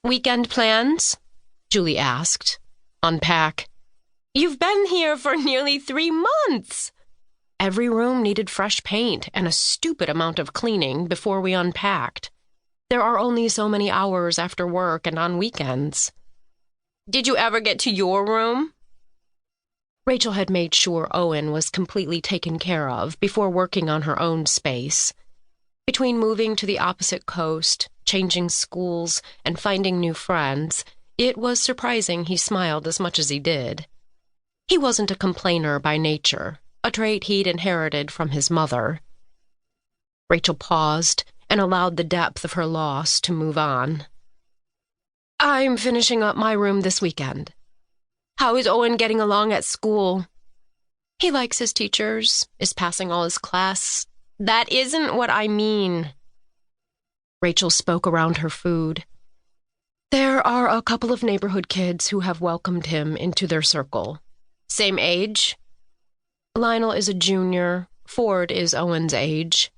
Weekend plans? Julie asked. Unpack. You've been here for nearly 3 months. Every room needed fresh paint and a stupid amount of cleaning before we unpacked. There are only so many hours after work and on weekends. Did you ever get to your room? Rachel had made sure Owen was completely taken care of before working on her own space. Between moving to the opposite coast, changing schools, and finding new friends, it was surprising he smiled as much as he did. He wasn't a complainer by nature, a trait he'd inherited from his mother. Rachel paused and allowed the depth of her loss to move on. I'm finishing up my room this weekend. How is Owen getting along at school? He likes his teachers, is passing all his class. That isn't what I mean. Rachel spoke around her food. There are a couple of neighborhood kids who have welcomed him into their circle. Same age? Lionel is a junior. Ford is Owen's age.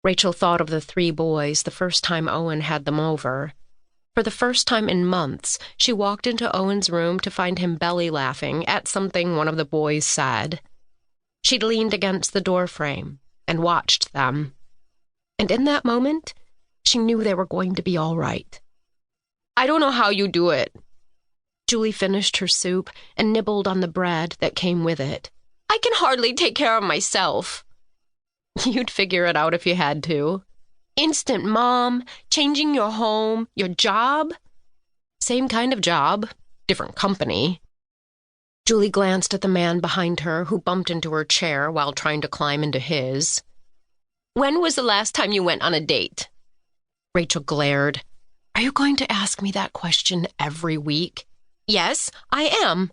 Rachel thought of the 3 boys the first time Owen had them over. For the first time in months, she walked into Owen's room to find him belly laughing at something one of the boys said. She'd leaned against the doorframe and watched them. And in that moment, she knew they were going to be all right. I don't know how you do it. Julie finished her soup and nibbled on the bread that came with it. I can hardly take care of myself. You'd figure it out if you had to. Instant mom, changing your home, your job. Same kind of job, different company. Julie glanced at the man behind her who bumped into her chair while trying to climb into his. When was the last time you went on a date? Rachel glared. Are you going to ask me that question every week? Yes, I am.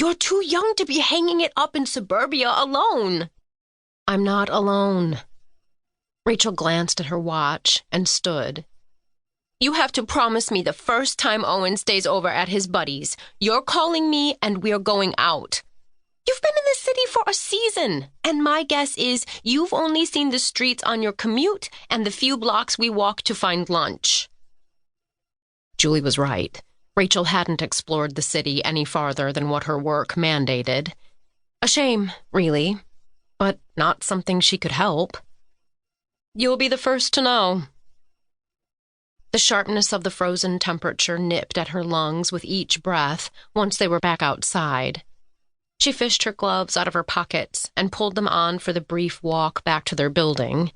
You're too young to be hanging it up in suburbia alone. I'm not alone. Rachel glanced at her watch and stood. You have to promise me the first time Owen stays over at his buddy's, you're calling me and we're going out. You've been in the city for a season, and my guess is you've only seen the streets on your commute and the few blocks we walk to find lunch. Julie was right. Rachel hadn't explored the city any farther than what her work mandated. A shame, really, but not something she could help. You'll be the first to know. The sharpness of the frozen temperature nipped at her lungs with each breath once they were back outside. She fished her gloves out of her pockets and pulled them on for the brief walk back to their building.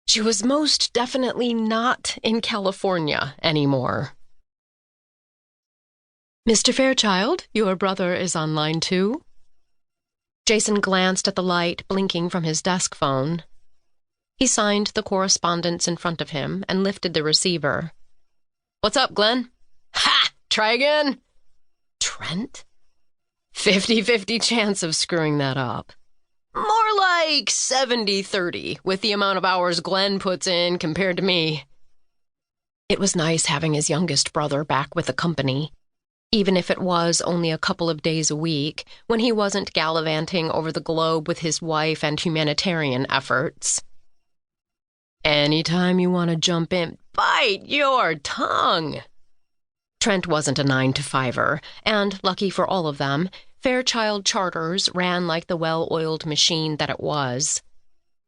She was most definitely not in California anymore. Mr. Fairchild, your brother is on line 2. Jason glanced at the light blinking from his desk phone. He signed the correspondence in front of him and lifted the receiver. What's up, Glenn? Ha! Try again? Trent? 50-50 chance of screwing that up. More like 70-30, with the amount of hours Glenn puts in compared to me. It was nice having his youngest brother back with the company, even if it was only a couple of days a week, when he wasn't gallivanting over the globe with his wife and humanitarian efforts. Anytime you want to jump in, bite your tongue. Trent wasn't a 9-to-5er, and, lucky for all of them, Fairchild Charters ran like the well-oiled machine that it was.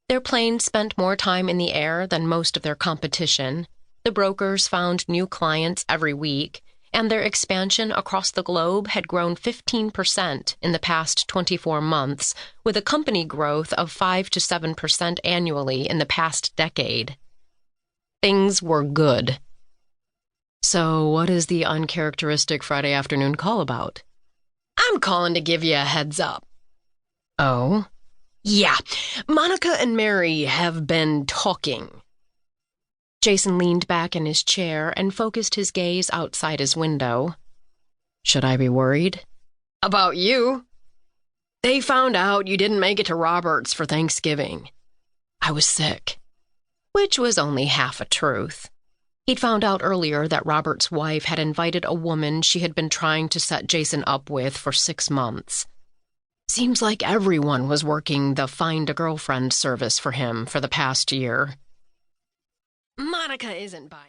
Their planes spent more time in the air than most of their competition. The brokers found new clients every week, and their expansion across the globe had grown 15% in the past 24 months, with a company growth of 5 to 7% annually in the past decade. Things were good. So what is the uncharacteristic Friday afternoon call about? I'm calling to give you a heads up. Oh? Yeah, Monica and Mary have been talking. Jason leaned back in his chair and focused his gaze outside his window. Should I be worried? About you? They found out you didn't make it to Robert's for Thanksgiving. I was sick. Which was only half a truth. He'd found out earlier that Robert's wife had invited a woman she had been trying to set Jason up with for 6 months. Seems like everyone was working the find-a-girlfriend service for him for the past year. Monica isn't buying.